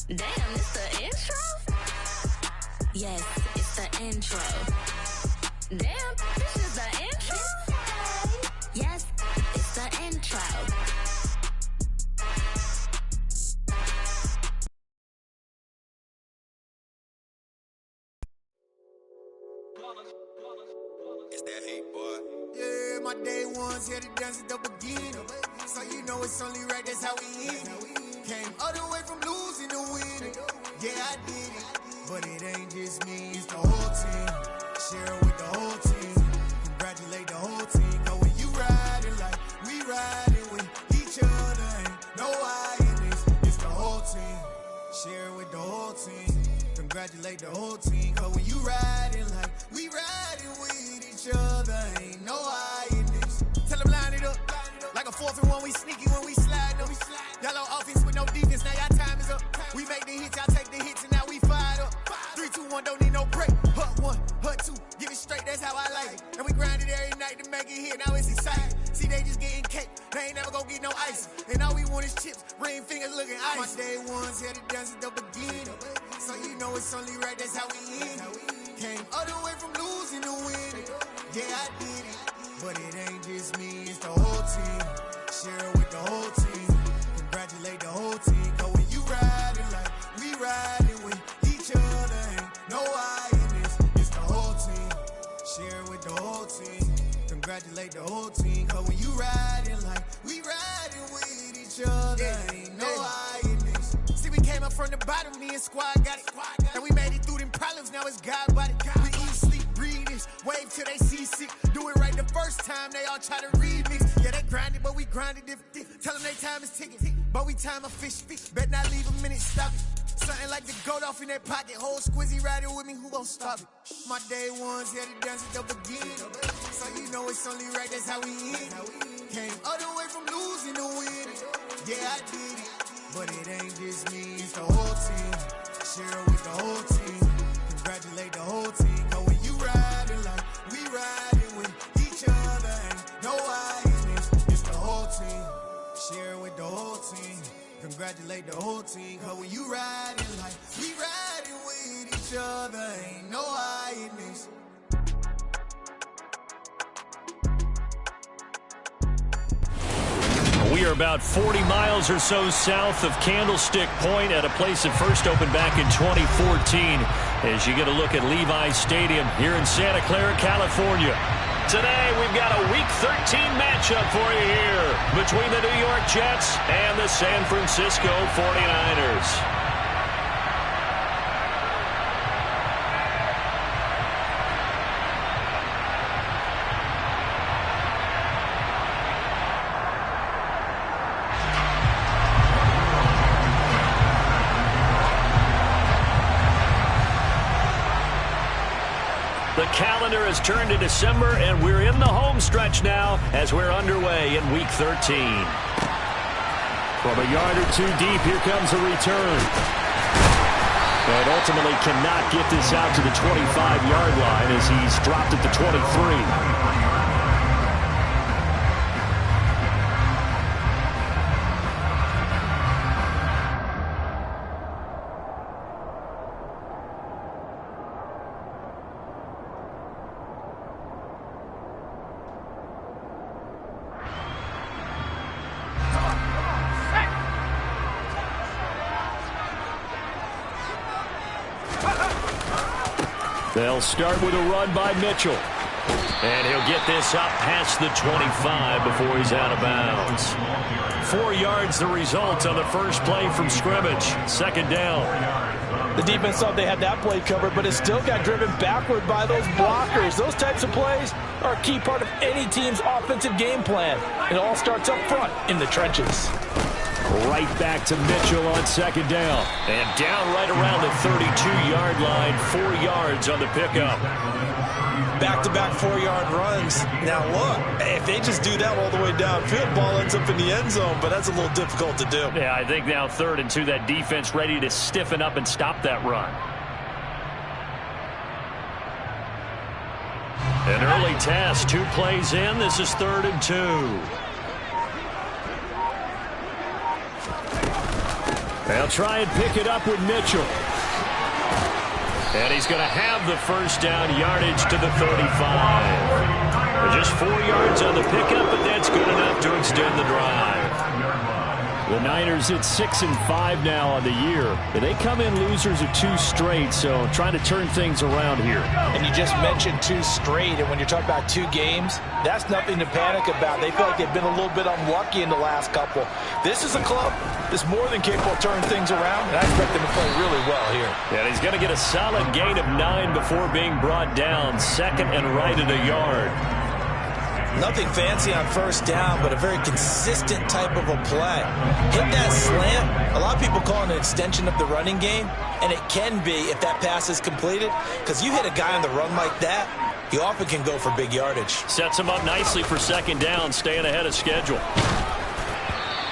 Damn, it's the intro? Yes, it's the intro. Damn, this is the intro? Yes, it's the intro. It's that hate, boy. Yeah, my day ones here to dance at the beginning. So you know it's only right, that's how we end it. Came all the way from losing to winning. Yeah, I did it. But it ain't just me, it's the whole team. Share it with the whole team. Congratulate the whole team. Cause when you riding like we riding with each other, ain't no I in this. It's the whole team. Share it with the whole team. Congratulate the whole team. Cause when you riding like we riding with each other, ain't no I in this. Tell them line it up. Like a 4th and 1, we sneaky when we slide them. Yellow offense with no defense, now y'all time is up. We make the hits, y'all take the hits, and now we fired up. 3, 2, 1, don't need no break. Hut 1, hut 2, give it straight, that's how I like it. And we grind it every night to make it hit, now it's exciting. See, they just getting cake, they ain't never gonna get no ice. And all we want is chips, ring fingers looking ice. My day ones here to dance at the beginning. So you know it's only right, that's how we end it. Came all the way from losing to winning. Yeah, I did it. But it ain't just me, it's the whole team. Share it with the whole team. Congratulate the whole team. Cause when you riding like we riding with each other, ain't no I in this. It's the whole team. Share it with the whole team. Congratulate the whole team. Cause when you riding like we riding with each other, ain't no I in this. See, we came up from the bottom, me and squad got it. And we made it through them problems, now it's God body. We eat, sleep, breathe this, wave till they see sick. Do it right the first time, they all try to remix. Yeah, they grinded, but we grinded different. Tell them they time is ticking, but we time a fish. Bet not leave a minute, stop it. Something like the goat off in their pocket. Whole squizzy riding with me, who gon' stop it? My day ones here to dance at the beginning. So you know it's only right, that's how we end it. Came all the way from losing to winning. Yeah, I did it. But it ain't just me, it's the whole team. Share it with the whole team. Congratulate the whole team. Cause when you riding like we riding with each other, ain't no I in this. It's the whole team. Share it with the whole team. Congratulate the whole team. Cause when you riding like we riding with each other, ain't no I in this. We are about 40 miles or so south of Candlestick Point at a place that first opened back in 2014 as you get a look at Levi's Stadium here in Santa Clara, California. Today, we've got a Week 13 matchup for you here between the New York Jets and the San Francisco 49ers. The calendar has turned to December, and we're in the home stretch now as we're underway in Week 13. From a yard or two deep, here comes a return. And ultimately cannot get this out to the 25-yard line as he's dropped at the 23. They'll start with a run by Mitchell. And he'll get this up past the 25 before he's out of bounds. 4 yards the result on the first play from scrimmage. Second down. The defense thought they had that play covered, but it still got driven backward by those blockers. Those types of plays are a key part of any team's offensive game plan. It all starts up front in the trenches. Right back to Mitchell on second down. And down right around the 32-yard line, 4 yards on the pickup. Back-to-back 4-yard runs. Now look, if they just do that all the way downfield, ball ends up in the end zone, but that's a little difficult to do. Yeah, I think now 3rd and 2, that defense ready to stiffen up and stop that run. An early test, 2 plays in. This is 3rd and 2. They'll try and pick it up with Mitchell. And he's going to have the first down, yardage to the 35. Just 4 yards on the pickup, but that's good enough to extend the drive. The Niners at 6-5 now on the year. They come in losers of 2 straight, so trying to turn things around here. And you just mentioned 2 straight, and when you're talking about 2 games, that's nothing to panic about. They feel like they've been a little bit unlucky in the last couple. This is a club that's more than capable of turning things around, and I expect them to play really well here. Yeah, he's going to get a solid gain of 9 before being brought down. Second and right at a yard. Nothing fancy on first down, but a very consistent type of a play. Hit that slant. A lot of people call it an extension of the running game, and it can be if that pass is completed, because you hit a guy on the run like that, you often can go for big yardage. Sets him up nicely for second down, staying ahead of schedule.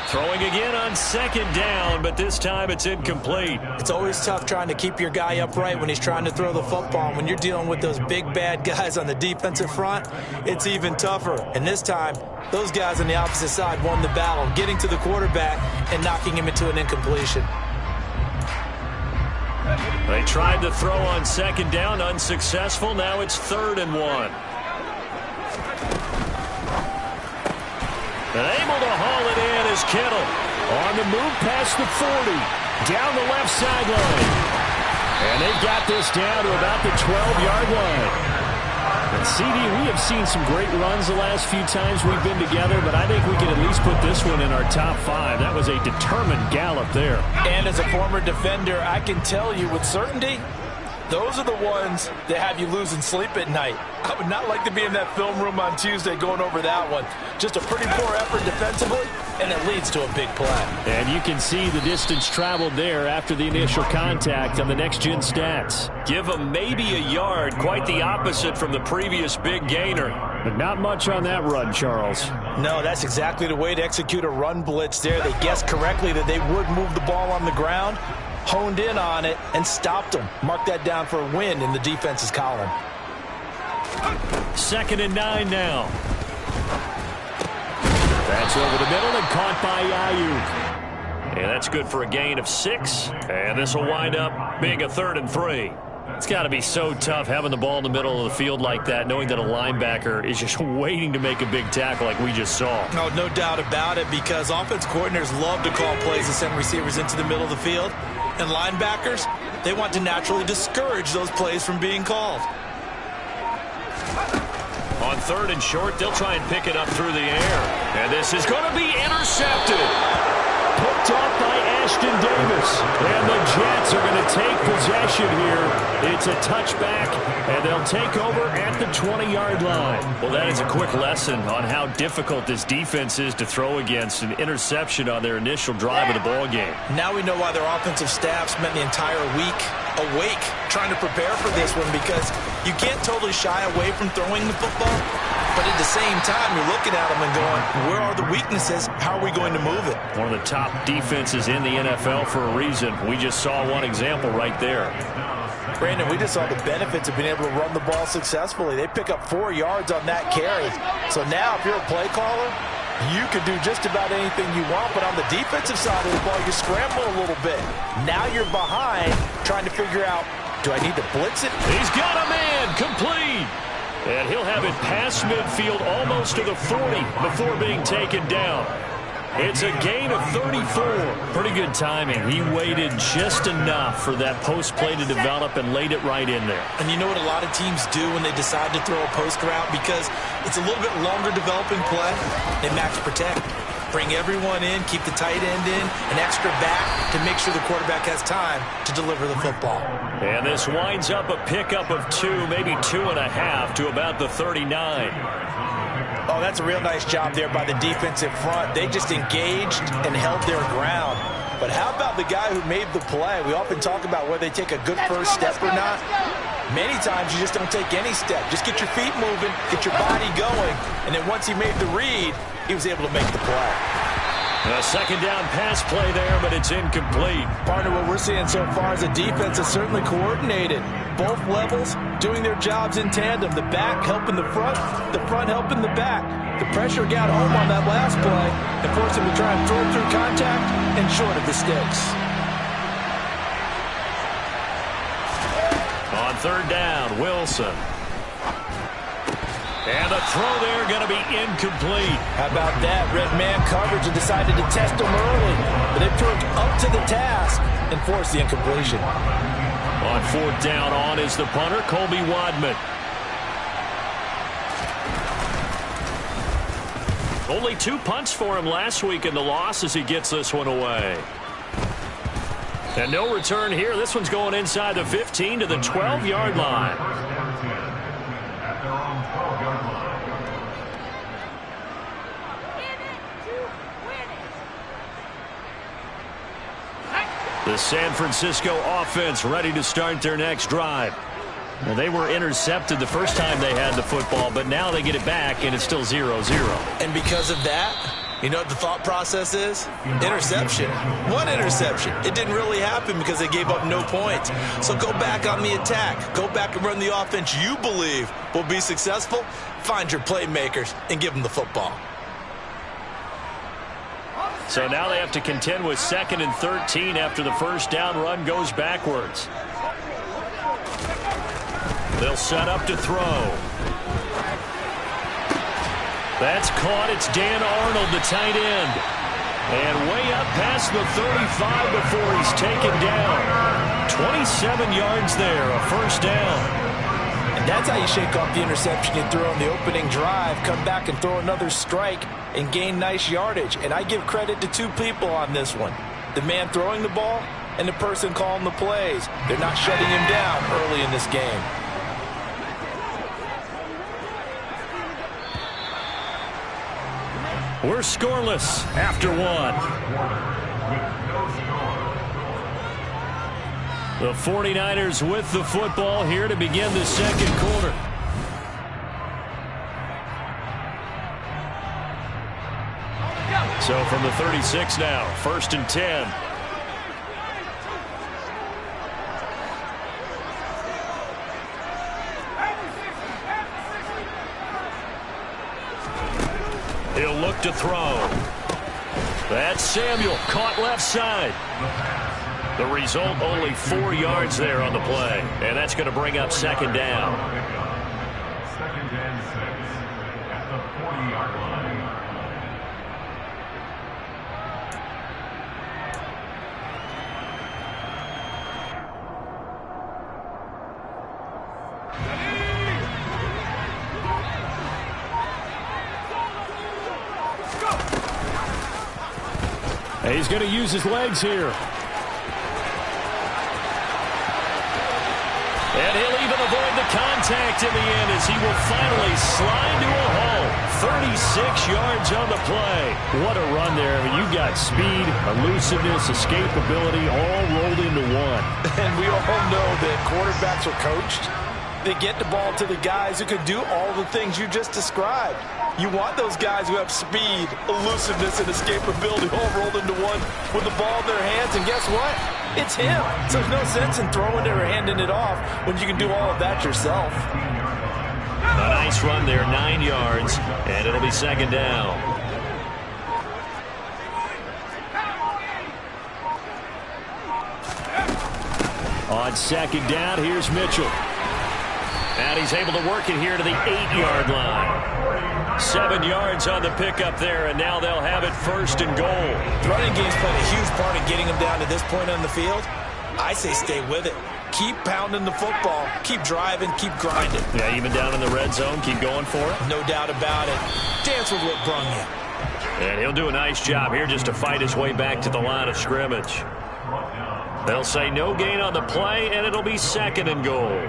Throwing again on second down, but this time it's incomplete. It's always tough trying to keep your guy upright when he's trying to throw the football. When you're dealing with those big, bad guys on the defensive front, it's even tougher. And this time, those guys on the opposite side won the battle, getting to the quarterback and knocking him into an incompletion. They tried to throw on second down, unsuccessful. Now it's 3rd and 1. And able to haul it in is Kittle. On the move past the 40. Down the left sideline. And they've got this down to about the 12-yard line. And CD, we have seen some great runs the last few times we've been together, but I think we can at least put this one in our top 5. That was a determined gallop there. And as a former defender, I can tell you with certainty, those are the ones that have you losing sleep at night. I would not like to be in that film room on Tuesday going over that one. Just a pretty poor effort defensively, and it leads to a big play. And you can see the distance traveled there after the initial contact on the next-gen stats. Give them maybe a yard, quite the opposite from the previous big gainer. But not much on that run, Charles. No, that's exactly the way to execute a run blitz there. They guessed correctly that they would move the ball on the ground, honed in on it, and stopped them. Mark that down for a win in the defense's column. 2nd and 9 now. That's over the middle and caught by Ayuk. And that's good for a gain of 6. And this will wind up being a 3rd and 3. It's got to be so tough having the ball in the middle of the field like that, knowing that a linebacker is just waiting to make a big tackle like we just saw. No doubt about it, because offense coordinators love to call plays and send receivers into the middle of the field. And linebackers, they want to naturally discourage those plays from being called. On 3rd and short, they'll try and pick it up through the air. And this is going to be intercepted. Picked off by Ashton Davis. And the Jets are going to take possession here. It's a touchback, and they'll take over at the 20-yard line. Well, that is a quick lesson on how difficult this defense is to throw against. An interception on their initial drive of the ball game. Now we know why their offensive staff spent the entire week awake trying to prepare for this one, because you can't totally shy away from throwing the football. But at the same time, you're looking at them and going, where are the weaknesses? How are we going to move it? One of the top defenses in the NFL for a reason. We just saw one example right there. Brandon, we just saw the benefits of being able to run the ball successfully. They pick up 4 yards on that carry. So now if you're a play caller, you can do just about anything you want. But on the defensive side of the ball, you scramble a little bit. Now you're behind trying to figure out, do I need to blitz it? He's got a man, complete. And he'll have it past midfield almost to the 40 before being taken down. It's a gain of 34. Pretty good timing. He waited just enough for that post play to develop and laid it right in there. And you know what a lot of teams do when they decide to throw a post route? Because it's a little bit longer developing play, they max protect. Bring everyone in, keep the tight end in, an extra back to make sure the quarterback has time to deliver the football. And this winds up a pickup of 2, maybe 2.5 to about the 39. Oh, that's a real nice job there by the defensive front. They just engaged and held their ground. But how about the guy who made the play? We often talk about whether they take a good first step or not. Many times you just don't take any step. Just get your feet moving, get your body going, and then once he made the read, he was able to make the play. A second down pass play there, but it's incomplete. Partner, what we're seeing so far is the defense is certainly coordinated. Both levels doing their jobs in tandem. The back helping the front helping the back. The pressure got home on that last play and forced him to try and throw through contact and short of the sticks. On third down, Wilson. And the throw there going to be incomplete. How about that? Red man coverage and decided to test him early. But they proved up to the task and forced the incompletion. On fourth down, on is the punter, Colby Wadman. Only 2 punts for him last week in the loss as he gets this one away. And no return here. This one's going inside the 15 to the 12-yard line. The San Francisco offense ready to start their next drive. Now, they were intercepted the first time they had the football, but now they get it back, and it's still 0-0. And because of that, you know what the thought process is? Interception. One interception. It didn't really happen because they gave up no points. So go back on the attack. Go back and run the offense you believe will be successful. Find your playmakers and give them the football. So now they have to contend with 2nd and 13 after the first down run goes backwards. They'll set up to throw. That's caught. It's Dan Arnold, the tight end. And way up past the 35 before he's taken down. 27 yards there, a first down. And that's how you shake off the interception you threw on the opening drive. Come back and throw another strike and gain nice yardage. And I give credit to 2 people on this one. The man throwing the ball and the person calling the plays. They're not shutting him down early in this game. We're scoreless after 1. The 49ers with the football here to begin the second quarter. So from the 36 now, 1st and 10. He'll look to throw. That's Samuel, caught left side. The result, only 4 yards there on the play. And that's going to bring up 2nd down. 2nd and 6 at the 40-yard line. He's going to use his legs here. And he'll even avoid the contact in the end as he will finally slide to a hole. 36 yards on the play. What a run there. I mean, you got speed, elusiveness, escapability all rolled into one. And we all know that quarterbacks are coached. They get the ball to the guys who can do all the things you just described. You want those guys who have speed, elusiveness, and escapability all rolled into one with the ball in their hands. And guess what? It's him. So there's no sense in throwing it or handing it off when you can do all of that yourself. A nice run there, 9 yards, and it'll be 2nd down. On 2nd down, here's Mitchell. And he's able to work it here to the 8-yard line. 7 yards on the pickup there, and now they'll have it 1st and goal. The running game's played a huge part in getting them down to this point on the field. I say stay with it. Keep pounding the football. Keep driving. Keep grinding. Yeah, even down in the red zone, keep going for it. No doubt about it. Dance with what brung you. And he'll do a nice job here just to fight his way back to the line of scrimmage. They'll say no gain on the play, and it'll be 2nd and goal.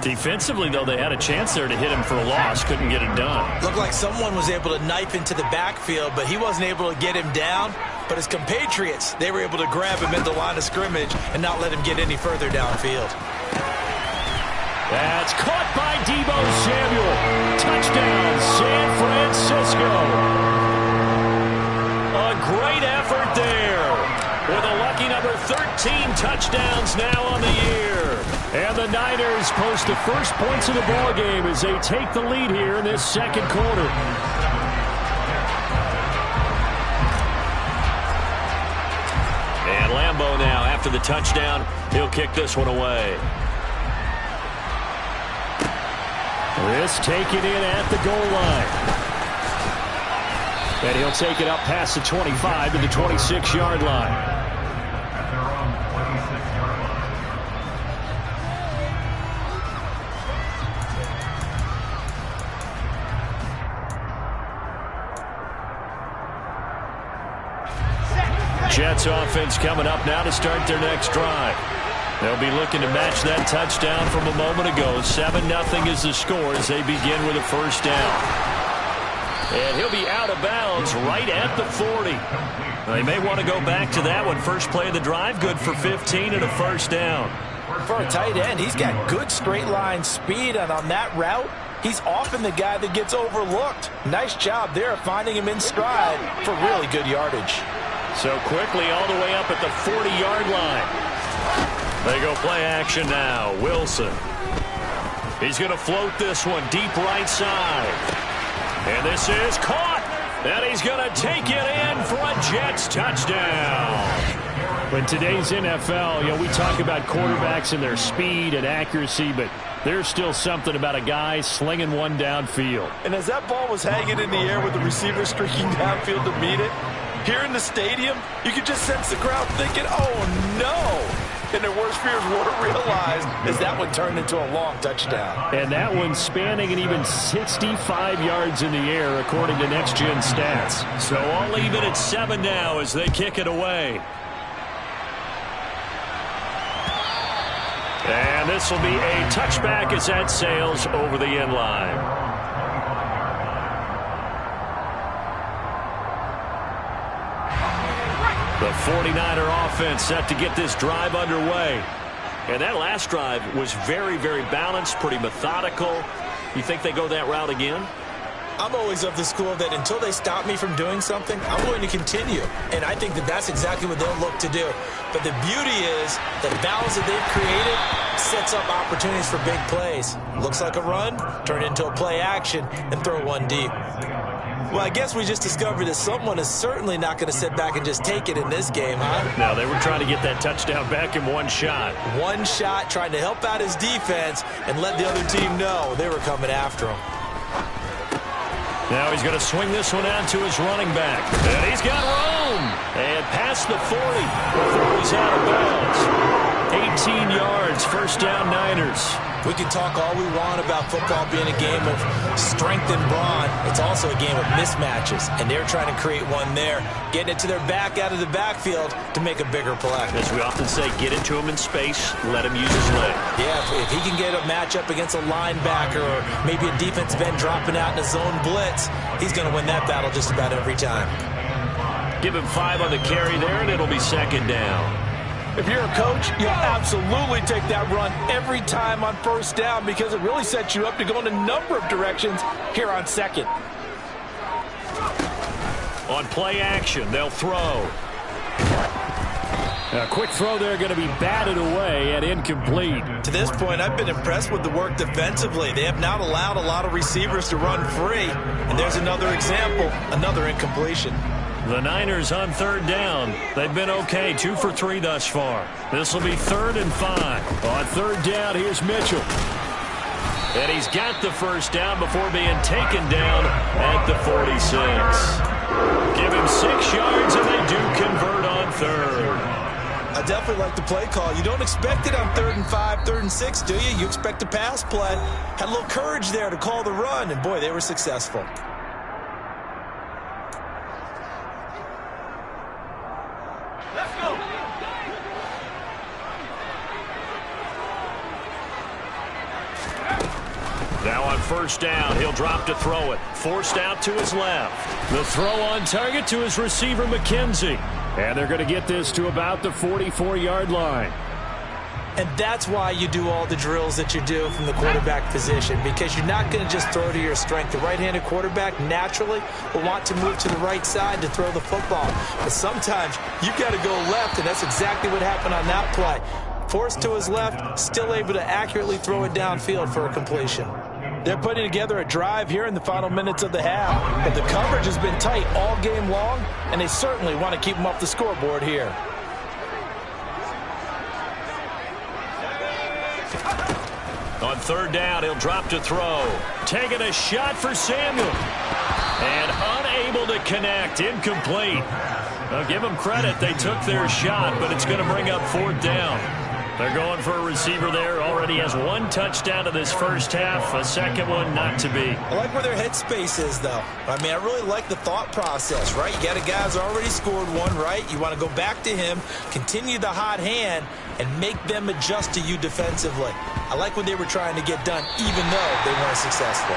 Defensively, though, they had a chance there to hit him for a loss. Couldn't get it done. Looked like someone was able to knife into the backfield, but he wasn't able to get him down. But his compatriots, they were able to grab him at the line of scrimmage and not let him get any further downfield. That's caught by Deebo Samuel. Touchdown, San Francisco. A great effort there. With a lucky number 13 touchdowns now on the year. And the Niners post the first points of the ballgame as they take the lead here in this second quarter. And Lambeau now, after the touchdown, he'll kick this one away. This taken in at the goal line. And he'll take it up past the 25 to the 26-yard line. At their own 26-yard line. Jets offense coming up now to start their next drive. They'll be looking to match that touchdown from a moment ago. 7-0 is the score as they begin with a first down. And he'll be out of bounds right at the 40. They may want to go back to that one. First play of the drive, good for 15 and a first down. For a tight end, he's got good straight line speed, and on that route, he's often the guy that gets overlooked. Nice job there finding him in stride for really good yardage. So quickly all the way up at the 40-yard line. They go play action now. Wilson. He's going to float this one deep right side. And this is caught. And he's going to take it in for a Jets touchdown. In today's NFL, we talk about quarterbacks and their speed and accuracy, but there's still something about a guy slinging one downfield. And as that ball was hanging in the air with the receiver streaking downfield to meet it, here in the stadium, you could just sense the crowd thinking, oh, no. And their worst fears were realized as that one turned into a long touchdown. And that one spanning an even 65 yards in the air, according to Next Gen Stats. So I'll leave it at 7 now as they kick it away. And this will be a touchback as that sails over the end line. The 49er offense set to get this drive underway. And that last drive was very, very balanced, pretty methodical. You think they go that route again? I'm always of the school that until they stop me from doing something, I'm going to continue. And I think that that's exactly what they'll look to do. But the beauty is the balance that they've created sets up opportunities for big plays. Looks like a run, turn into a play action, and throw one deep. Well, I guess we just discovered that someone is certainly not going to sit back and just take it in this game, huh? No, they were trying to get that touchdown back in one shot. One shot, trying to help out his defense and let the other team know they were coming after him. Now he's going to swing this one out to his running back. And he's got room. And past the 40 before he's out of bounds. 18 yards, first down Niners. We can talk all we want about football being a game of strength and brawn. It's also a game of mismatches, and they're trying to create one there, getting it to their back out of the backfield to make a bigger play. As we often say, get into him in space, let him use his leg. Yeah, if he can get a matchup against a linebacker or maybe a defensive end dropping out in a zone blitz, he's going to win that battle just about every time. Give him 5 on the carry there, and it'll be second down. If you're a coach, you'll absolutely take that run every time on first down because it really sets you up to go in a number of directions here on second. On play action, they'll throw. A quick throw there going to be batted away and incomplete. To this point, I've been impressed with the work defensively. They have not allowed a lot of receivers to run free. And there's another example, another incompletion. The Niners on third down. They've been okay, 2 for 3 thus far. This will be 3rd and 5. On third down, here's Mitchell. And he's got the first down before being taken down at the 46. Give him 6 yards, and they do convert on third. I definitely like the play call. You don't expect it on 3rd and 5, 3rd and 6, do you? You expect a pass play. Had a little courage there to call the run, and boy, they were successful. Now on first down, he'll drop to throw it. Forced out to his left. The throw on target to his receiver, McKenzie. And they're going to get this to about the 44-yard line. And that's why you do all the drills that you do from the quarterback position, because you're not going to just throw to your strength. The right-handed quarterback naturally will want to move to the right side to throw the football. But sometimes you've got to go left, and that's exactly what happened on that play. Forced to his left, still able to accurately throw it downfield for a completion. They're putting together a drive here in the final minutes of the half. But the coverage has been tight all game long, and they certainly want to keep them off the scoreboard here. On third down, he'll drop to throw. Taking a shot for Samuel. And unable to connect. Incomplete. I'll give them credit. They took their shot, but it's going to bring up fourth down. They're going for a receiver there. Already has one touchdown in this first half. A second one not to be. I like where their headspace is, though. I mean, I really like the thought process, right? You got a guy who's already scored one, right? You want to go back to him, continue the hot hand, and make them adjust to you defensively. I like what they were trying to get done, even though they weren't successful.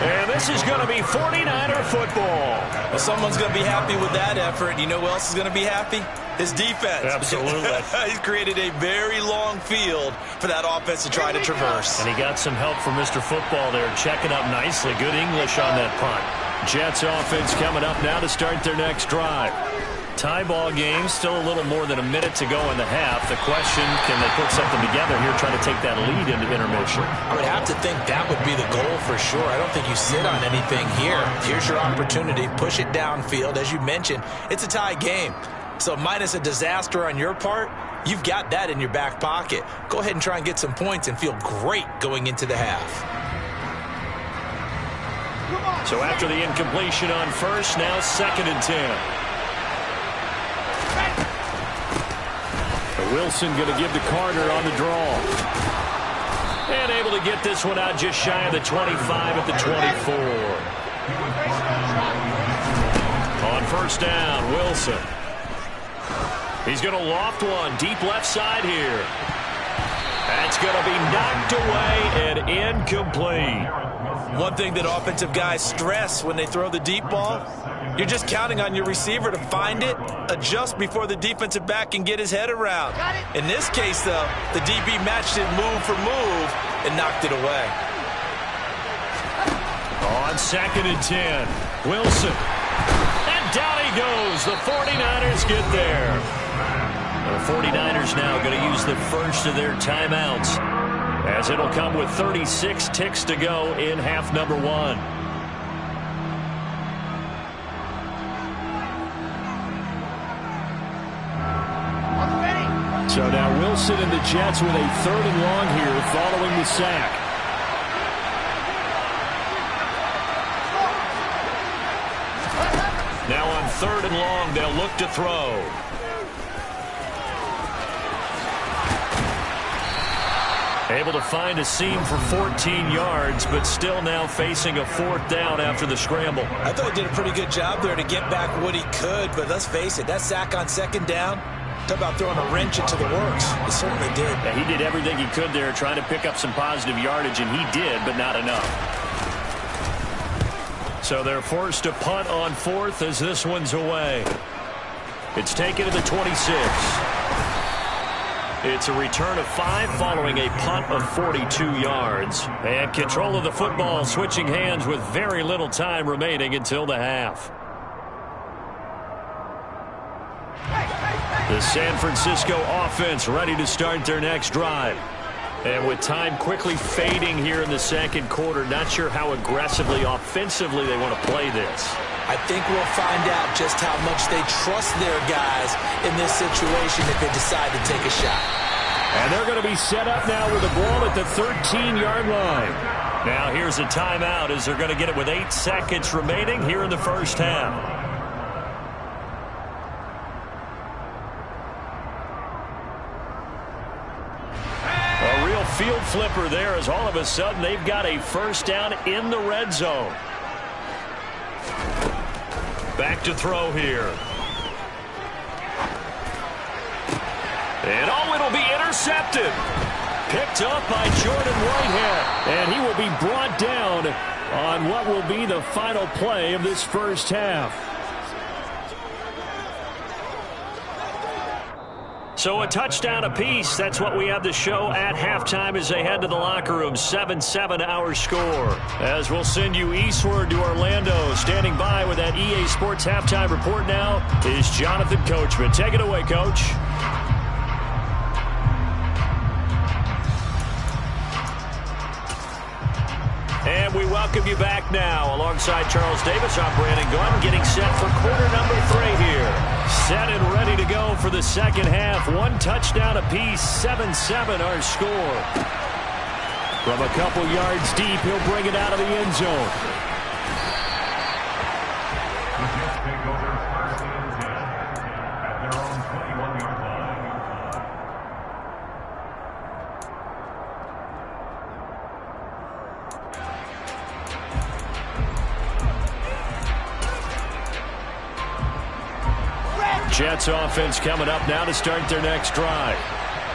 And this is going to be 49er football. Well, someone's going to be happy with that effort. You know who else is going to be happy? His defense. Absolutely. He's created a very long field for that offense to try to traverse. And he got some help from Mr. Football there, checking up nicely. Good English on that punt. Jets offense coming up now to start their next drive. Tie ball game, still a little more than a minute to go in the half. The question, can they put something together here, trying to take that lead into intermission? I would have to think that would be the goal for sure. I don't think you sit on anything here. Here's your opportunity. Push it downfield. As you mentioned, it's a tie game. So minus a disaster on your part, you've got that in your back pocket. Go ahead and try and get some points and feel great going into the half. So after the incompletion on first, now 2nd and 10. Wilson going to give to Carter on the draw. And able to get this one out just shy of the 25 at the 24. On first down, Wilson. He's going to loft one deep left side here. That's going to be knocked away and incomplete. One thing that offensive guys stress when they throw the deep ball, you're just counting on your receiver to find it, adjust before the defensive back can get his head around. In this case, though, the DB matched it move for move and knocked it away. On 2nd and 10, Wilson. And down he goes. The 49ers get there. The 49ers now going to use the first of their timeouts, as it'll come with 36 ticks to go in half number 1. So now Wilson and the Jets with a 3rd and long here following the sack. Now on 3rd and long, they'll look to throw. Able to find a seam for 14 yards, but still now facing a 4th down after the scramble. I thought he did a pretty good job there to get back what he could, but let's face it, that sack on 2nd down, talk about throwing a wrench into the works. It certainly did. Yeah, he did everything he could there trying to pick up some positive yardage, and he did, but not enough. So they're forced to punt on 4th as this one's away. It's taken to the 26. It's a return of 5 following a punt of 42 yards. And control of the football switching hands with very little time remaining until the half. The San Francisco offense ready to start their next drive. And with time quickly fading here in the 2nd quarter, not sure how aggressively, offensively they want to play this. I think we'll find out just how much they trust their guys in this situation if they decide to take a shot. And they're going to be set up now with the ball at the 13-yard line. Now here's a timeout as they're going to get it with 8 seconds remaining here in the first half. A real field flipper there as all of a sudden they've got a first down in the red zone. Back to throw here. And it'll be intercepted. Picked up by Jordan Whitehead. And he will be brought down on what will be the final play of this first half. So a touchdown apiece. That's what we have to show at halftime as they head to the locker room. 7-7 our score. As we'll send you eastward to Orlando. Standing by with that EA Sports halftime report now is Jonathan Coachman. Take it away, Coach. And we welcome you back now. Alongside Charles Davis, I'm Brandon Gunn, getting set for quarter number 3 here. Set and ready to go for the second half. 1 touchdown apiece, 7-7 our score. From a couple yards deep, he'll bring it out of the end zone. The Jets take over 1st and 10 at their own 21-yard line. Jets offense coming up now to start their next drive.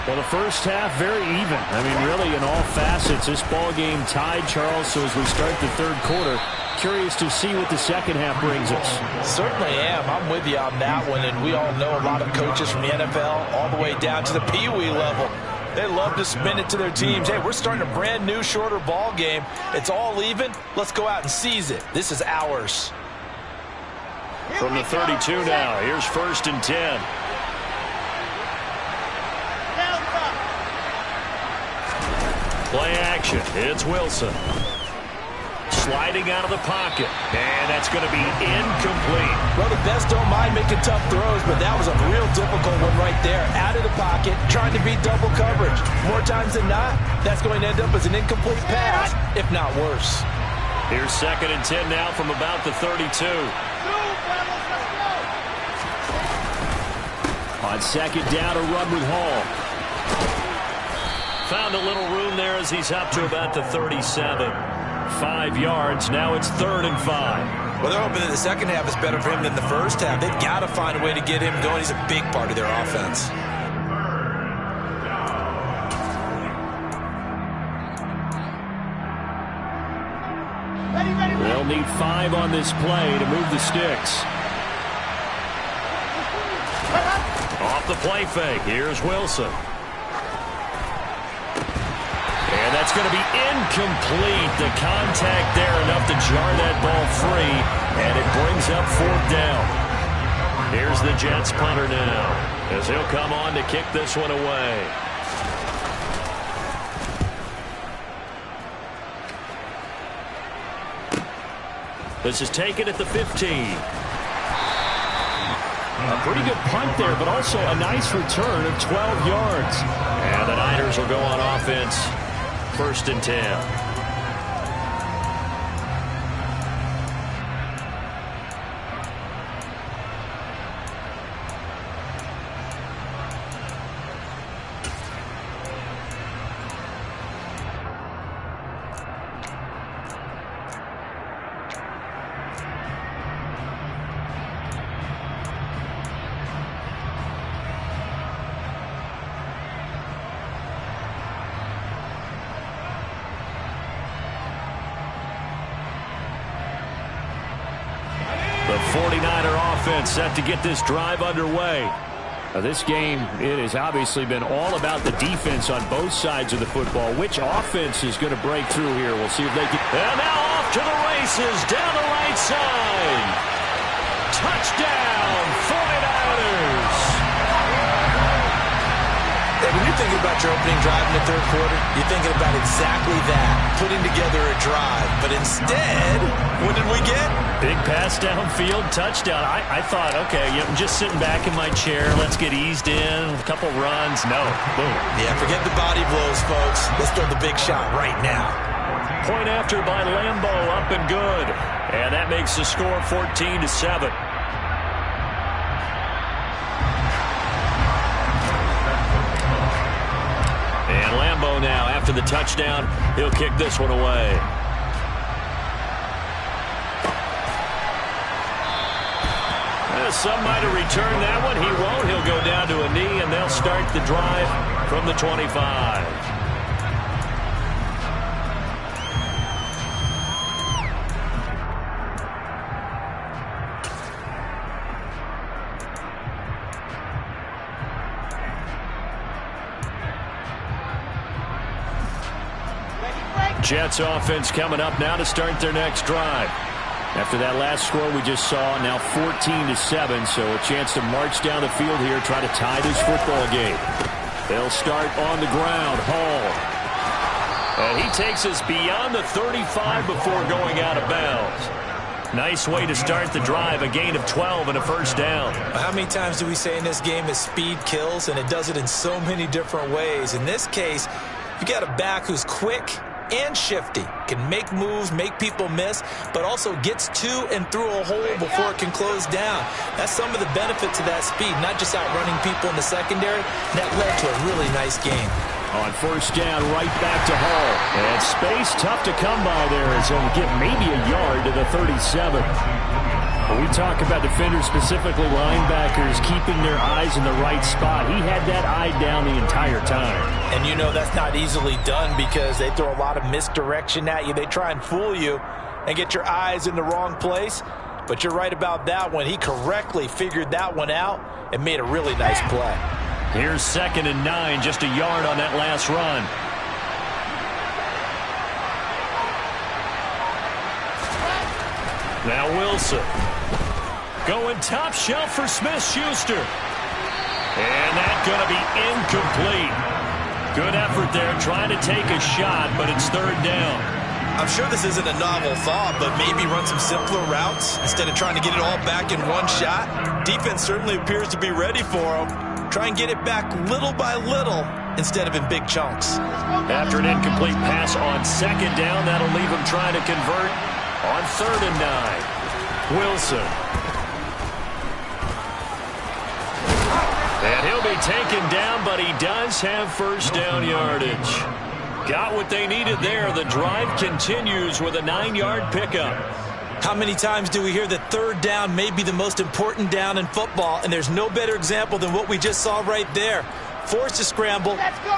Well, the first half, very even. I mean, really, in all facets, this ball game tied, Charles. So as we start the third quarter, curious to see what the second half brings us. Certainly am. I'm with you on that one. And we all know a lot of coaches from the NFL all the way down to the Pee Wee level. They love to spin it to their teams. Hey, we're starting a brand new, shorter ball game. It's all even. Let's go out and seize it. This is ours. From the 32 now, here's 1st and 10. Play action. It's Wilson. Sliding out of the pocket. And that's going to be incomplete. Well, the best don't mind making tough throws, but that was a real difficult one right there. Out of the pocket, trying to beat double coverage. More times than not, that's going to end up as an incomplete pass, if not worse. Here's 2nd and 10 now from about the 32. On 2nd down, a run with Hall. Found a little room there as he's up to about the 37. 5 yards. Now it's 3rd and 5. Well, they're hoping that the second half is better for him than the first half. They've got to find a way to get him going. He's a big part of their offense. They'll need 5 on this play to move the sticks. Off the play fake. Here's Wilson. And that's going to be incomplete. The contact there enough to jar that ball free. And it brings up 4th down. Here's the Jets punter now, as he'll come on to kick this one away. This is taken at the 15. A pretty good punt there, but also a nice return of 12 yards. And the Niners will go on offense. 1st and 10. The 49er offense set to get this drive underway. This game, it has obviously been all about the defense on both sides of the football. Which offense is going to break through here? We'll see if they can. And now off to the races down the right side. Touchdown, 49ers. When you're thinking about your opening drive in the third quarter, you're thinking about exactly that, putting together a drive. But instead, what did we get? Big pass downfield, touchdown. I thought, okay, I'm just sitting back in my chair. Let's get eased in, a couple runs. No, boom. Yeah, forget the body blows, folks. Let's throw the big shot right now. Point after by Lambo, up and good. And that makes the score 14-7. And Lambo now, after the touchdown, he'll kick this one away. Some might have returned that one. He won't. He'll go down to a knee, and they'll start the drive from the 25. Jets offense coming up now to start their next drive. After that last score we just saw, now 14-7, so a chance to march down the field here, try to tie this football game. They'll start on the ground. Hall. And he takes us beyond the 35 before going out of bounds. Nice way to start the drive, a gain of 12 and a first down. How many times do we say in this game that speed kills, and it does it in so many different ways? In this case, you got a back who's quick, and shifty. Can make moves, make people miss, but also gets to and through a hole before it can close down. That's some of the benefits of that speed, not just outrunning people in the secondary. That led to a really nice game. On first down, right back to Hall. And space tough to come by there as he'll get maybe a yard to the 37. When we talk about defenders, specifically linebackers, keeping their eyes in the right spot, he had that eye down the entire time. And you know that's not easily done because they throw a lot of misdirection at you. They try and fool you and get your eyes in the wrong place. But you're right about that one. He correctly figured that one out and made a really nice play. Here's 2nd and 9, just a yard on that last run. Now Wilson. Going top shelf for Smith-Schuster. And that's going to be incomplete. Good effort there, trying to take a shot, but it's 3rd down. I'm sure this isn't a novel thought, but maybe run some simpler routes instead of trying to get it all back in one shot. Defense certainly appears to be ready for him. Try and get it back little by little instead of in big chunks. After an incomplete pass on 2nd down, that'll leave him trying to convert on 3rd and 9. Wilson. And he'll be taken down, but he does have first down yardage. Got what they needed there. The drive continues with a 9-yard pickup. How many times do we hear that 3rd down may be the most important down in football, and there's no better example than what we just saw right there. Forced to scramble,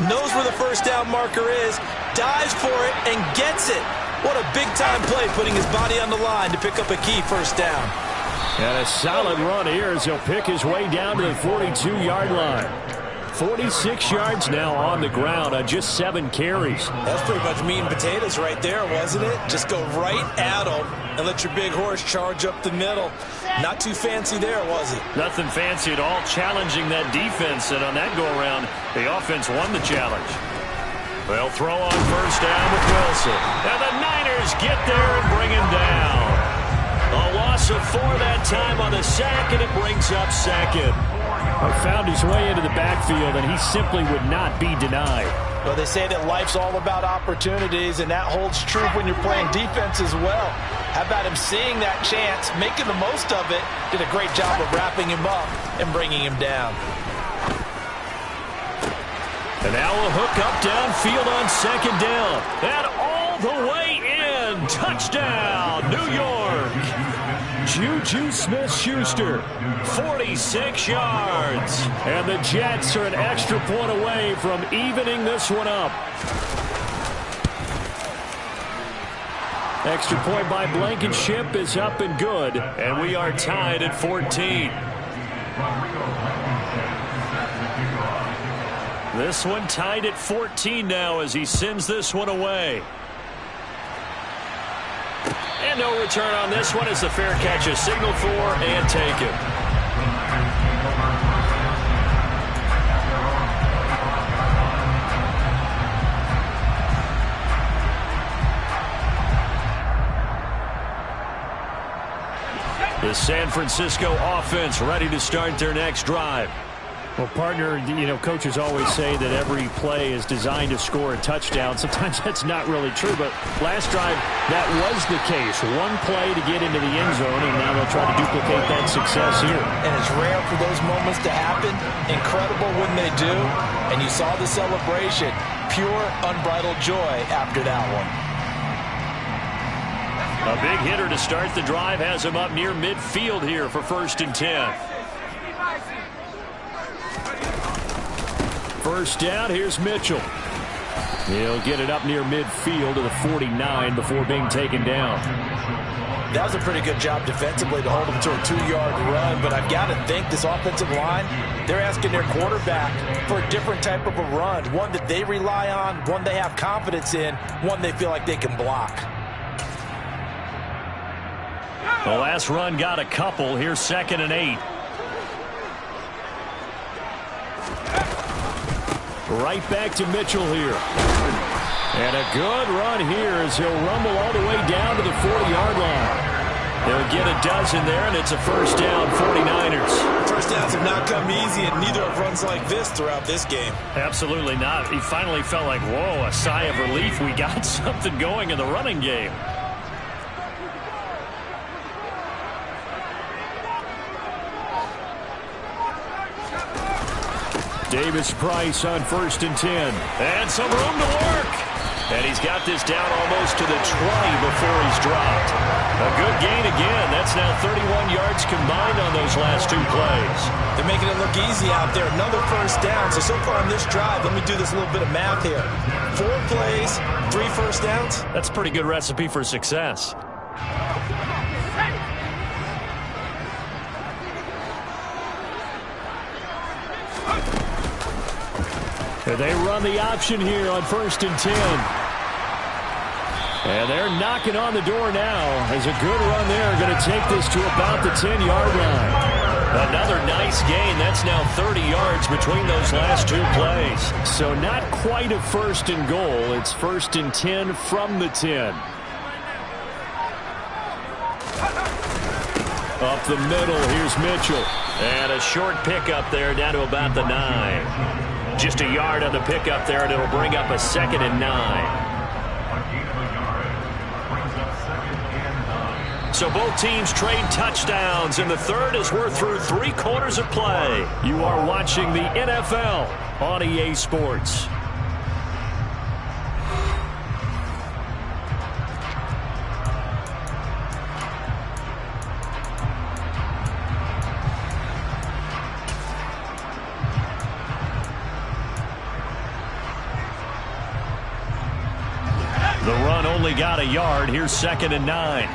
knows where the first down marker is, dives for it, and gets it. What a big-time play, putting his body on the line to pick up a key first down. And a solid run here as he'll pick his way down to the 42-yard line. 46 yards now on the ground on just 7 carries. That's pretty much meat and potatoes right there, wasn't it? Just go right at him and let your big horse charge up the middle. Not too fancy there, was it? Nothing fancy at all, challenging that defense, and on that go-around, the offense won the challenge. They'll throw on first down with Wilson. And the Niners get there and bring him down. A loss of 4 that time on the sack, and it brings up 2nd. Found his way into the backfield, and he simply would not be denied. Well, they say that life's all about opportunities, and that holds true when you're playing defense as well. How about him seeing that chance, making the most of it, did a great job of wrapping him up and bringing him down. And now a hook up downfield on 2nd down. And all the way in. Touchdown, New York. Juju Smith-Schuster, 46 yards. And the Jets are an extra point away from evening this one up. Extra point by Blankenship is up and good. And we are tied at 14. This one tied at 14 now as he sends this one away. And no return on this one as the fair catch is signaled for and taken. The San Francisco offense ready to start their next drive. Well, partner, coaches always say that every play is designed to score a touchdown. Sometimes that's not really true, but last drive, that was the case. One play to get into the end zone, and now they'll try to duplicate that success here. And it's rare for those moments to happen. Incredible when they do. And you saw the celebration. Pure, unbridled joy after that one. A big hitter to start the drive has him up near midfield here for 1st and 10. First down, here's Mitchell. He'll get it up near midfield to the 49 before being taken down. That was a pretty good job defensively to hold him to a 2-yard run, but I've got to think this offensive line, they're asking their quarterback for a different type of a run, one that they rely on, one they have confidence in, one they feel like they can block. The last run got a couple. Here's 2nd and 8. Right back to Mitchell here. And a good run here as he'll rumble all the way down to the 40-yard line. They'll get a dozen there, and it's a first down, 49ers. first downs have not come easy, and neither have runs like this throughout this game. Absolutely not. He finally felt like, whoa, a sigh of relief. We got something going in the running game. Davis-Price on 1st and 10. And some room to work. And he's got this down almost to the 20 before he's dropped. A good gain again. That's now 31 yards combined on those last 2 plays. They're making it look easy out there. Another first down. So far on this drive, let me do this little bit of math here. 4 plays, 3 first downs. That's a pretty good recipe for success. They run the option here on 1st and 10. And they're knocking on the door now. As a good run there, going to take this to about the 10-yard line. Another nice gain. That's now 30 yards between those last 2 plays. So not quite a 1st and goal. It's 1st and 10 from the 10. Up the middle, here's Mitchell. And a short pickup there down to about the 9. Just a yard on the pickup there, and it'll bring up a 2nd and 9. So both teams trade touchdowns, and the third as we're through 3 quarters of play. You are watching the NFL on EA Sports. The run only got a yard. Here's 2nd and 9.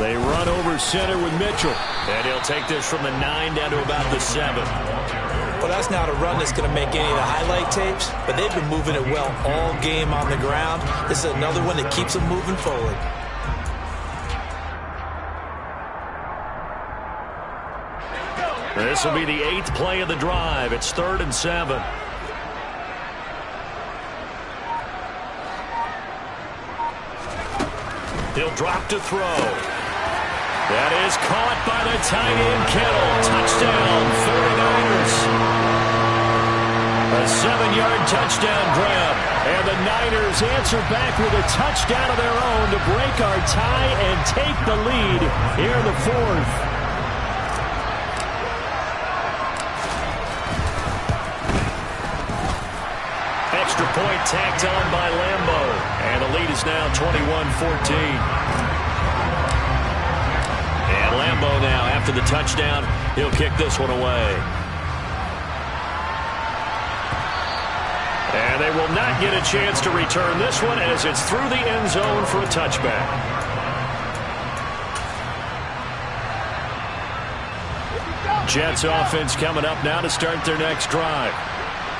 They run over center with Mitchell. And he'll take this from the 9 down to about the 7. Well, that's not a run that's going to make any of the highlight tapes, but they've been moving it well all game on the ground. This is another one that keeps them moving forward. This will be the 8th play of the drive. It's 3rd and 7. He'll drop to throw. That is caught by the tight end, Kittle. Touchdown, 49ers. A 7-yard touchdown grab. And the Niners answer back with a touchdown of their own to break our tie and take the lead here in the 4th. Extra point tacked on by Lambo. And the lead is now 21-14. And Lambo now, after the touchdown, he'll kick this one away. And they will not get a chance to return this one as it's through the end zone for a touchback. Jets offense coming up now to start their next drive.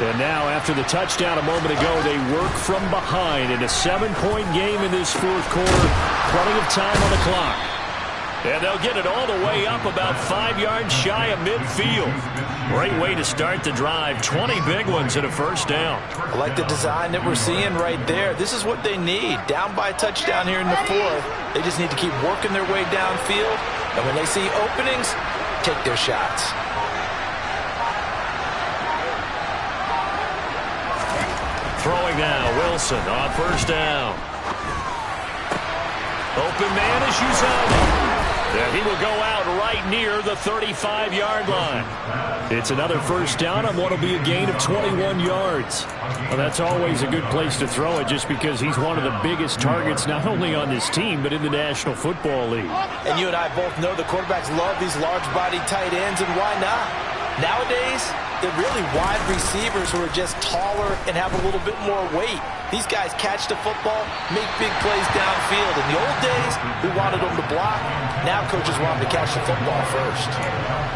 And now, after the touchdown a moment ago, they work from behind in a 7-point game in this 4th quarter. Plenty of time on the clock. And they'll get it all the way up about 5 yards shy of midfield. Great way to start the drive. 20 big ones and a first down. I like the design that we're seeing right there. This is what they need. Down by a touchdown here in the 4th. They just need to keep working their way downfield. And when they see openings, take their shots. Throwing now, Wilson on first down. Open man is Uzomah. And he will go out right near the 35-yard line. It's another first down on what will be a gain of 21 yards. Well, that's always a good place to throw it just because he's one of the biggest targets not only on this team but in the National Football League. And you and I both know the quarterbacks love these large-bodied tight ends, and why not? Nowadays, they're really wide receivers who are just taller and have a little bit more weight. These guys catch the football, make big plays downfield. In the old days, we wanted them to block. Now coaches want them to catch the football first.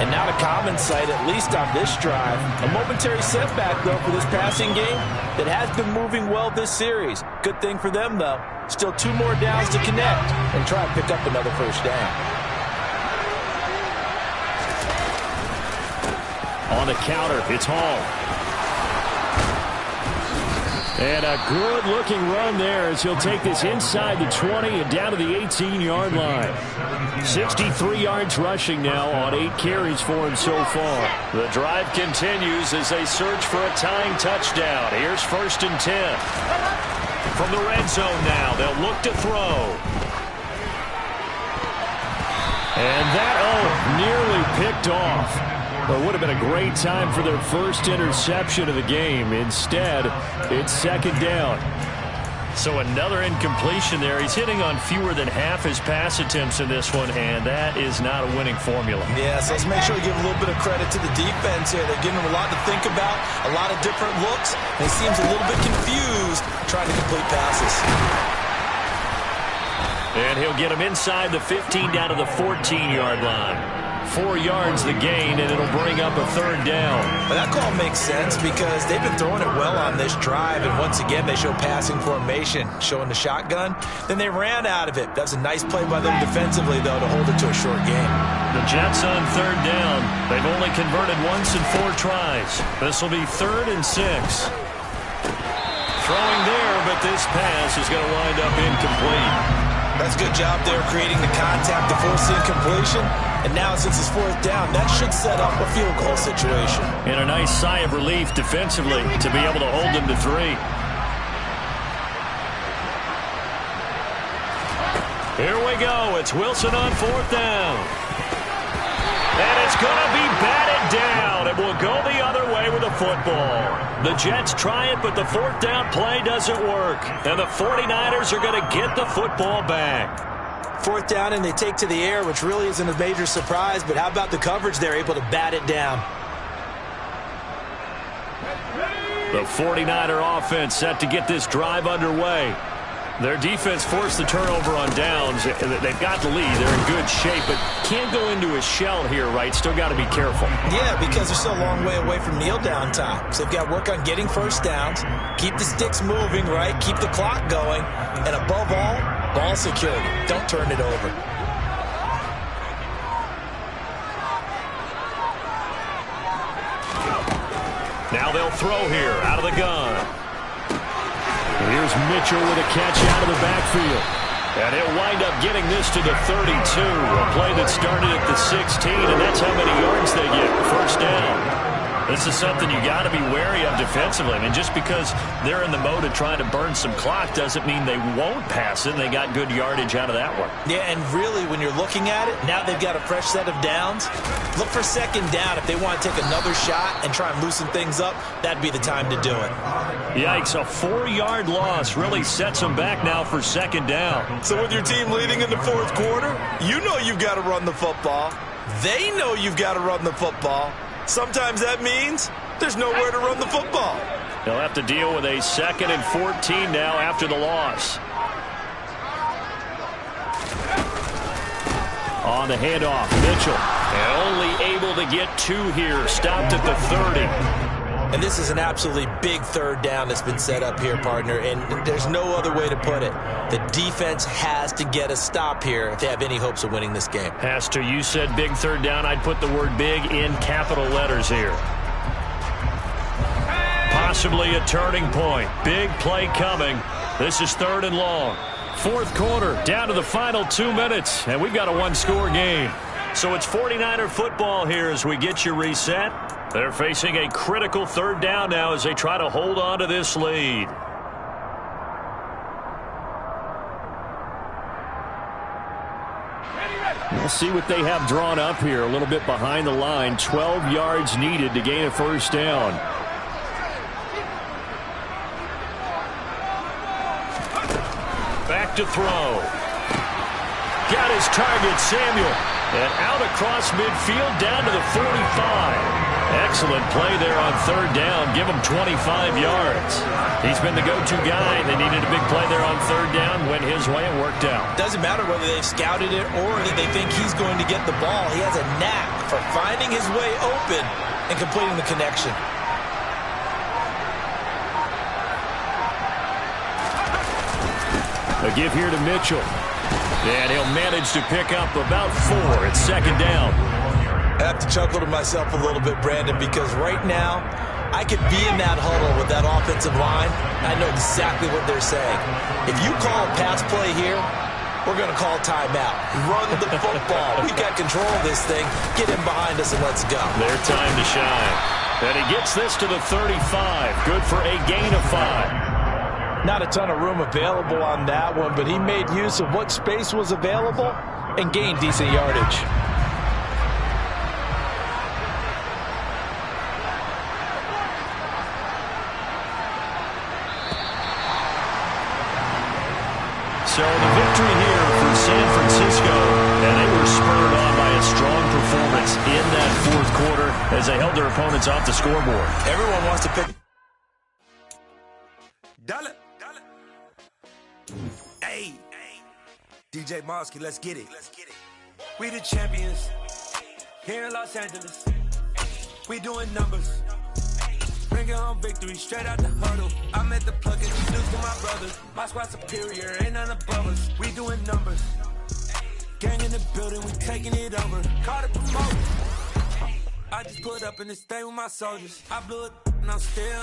And now the common sight, at least on this drive. A momentary setback, though, for this passing game that has been moving well this series. Good thing for them, though. Still 2 more downs to connect and try and pick up another first down. On the counter, it's Hall. And a good-looking run there as he'll take this inside the 20 and down to the 18-yard line. 63 yards rushing now on 8 carries for him so far. The drive continues as they search for a tying touchdown. Here's 1st and 10. From the red zone now, they'll look to throw. And that, nearly picked off. Well, it would have been a great time for their first interception of the game. Instead, it's 2nd down. So another incompletion there. He's hitting on fewer than half his pass attempts in this one, and that is not a winning formula. Yeah, so let's make sure we give a little bit of credit to the defense here. They're giving him a lot to think about, a lot of different looks, and he seems a little bit confused trying to complete passes. And he'll get him inside the 15 down to the 14-yard line. 4 yards the gain, and it'll bring up a 3rd down. Well, that call makes sense because they've been throwing it well on this drive, and once again they show passing formation, showing the shotgun. Then they ran out of it. That's a nice play by them defensively, though, to hold it to a short game. The Jets on 3rd down. They've only converted once in 4 tries. This will be 3rd and 6. Throwing there, but this pass is going to wind up incomplete. That's a good job there creating the contact to force the incompletion. And now since it's 4th down, that should set up a field goal situation. And a nice sigh of relief defensively to be able to hold them to 3. Here we go. It's Wilson on 4th down. And it's going to be batted down. It will go the other way with the football. The Jets try it, but the 4th down play doesn't work. And the 49ers are going to get the football back. 4th down, and they take to the air, which really isn't a major surprise. But how about the coverage? They're able to bat it down. The 49er offense set to get this drive underway. Their defense forced the turnover on downs. They've got the lead. They're in good shape, but can't go into a shell here, right? Still got to be careful. Yeah, because they're still a long way away from kneel down time. So they've got to work on getting 1st downs, keep the sticks moving, right? Keep the clock going. And above all, ball security. Don't turn it over. Now they'll throw here out of the gun. Here's Mitchell with a catch out of the backfield. And he'll wind up getting this to the 32. A play that started at the 16, and that's how many yards they get. 1st down. This is something you got to be wary of defensively. I mean, just because they're in the mode of trying to burn some clock doesn't mean they won't pass it. They got good yardage out of that one. Yeah, and really, when you're looking at it, now they've got a fresh set of downs. Look for 2nd down. If they want to take another shot and try and loosen things up, that'd be the time to do it. Yikes, a 4-yard loss really sets them back now for 2nd down. So with your team leading in the 4th quarter, you know you've got to run the football. They know you've got to run the football. Sometimes that means there's nowhere to run the football. They'll have to deal with a 2nd and 14 now after the loss. On the handoff, Mitchell. And only able to get 2 here. Stopped at the 30. And this is an absolutely big 3rd down that's been set up here, partner. And there's no other way to put it. The defense has to get a stop here if they have any hopes of winning this game. Has to. You said big 3rd down. I'd put the word big in capital letters here. Possibly a turning point. Big play coming. This is 3rd and long. 4th quarter, down to the final 2 minutes, and we've got a 1-score game. So it's 49er football here as we get you reset. They're facing a critical 3rd down now as they try to hold on to this lead. We'll see what they have drawn up here. A little bit behind the line. 12 yards needed to gain a 1st down. Back to throw. Got his target, Samuel. And out across midfield down to the 45. Excellent play there on 3rd down. Give him 25 yards. He's been the go-to guy. They needed a big play there on 3rd down. Went his way and worked out. Doesn't matter whether they've scouted it or that they think he's going to get the ball. He has a knack for finding his way open and completing the connection. A give here to Mitchell. And he'll manage to pick up about 4 at 2nd down. I have to chuckle to myself a little bit, Brandon, because right now, I could be in that huddle with that offensive line. I know exactly what they're saying. If you call a pass play here, we're going to call timeout. Run the football. We've got control of this thing. Get in behind us and let's go. Their time to shine. And he gets this to the 35. Good for a gain of 5. Not a ton of room available on that one, but he made use of what space was available and gained decent yardage. So the victory here for San Francisco, and they were spurred on by a strong performance in that fourth quarter as they held their opponents off the scoreboard. Everyone wants to pick. Dollar. Hey, DJ Mosky, let's get it. We the champions here in Los Angeles. We doing numbers. Bringing home victory straight out the huddle. I'm at the plug introduced to my brothers. My squad superior, ain't none above us. We doing numbers. Gang in the building, we taking it over. Call the promoter. I just put up in this thing with my soldiers. I blew it and I'm still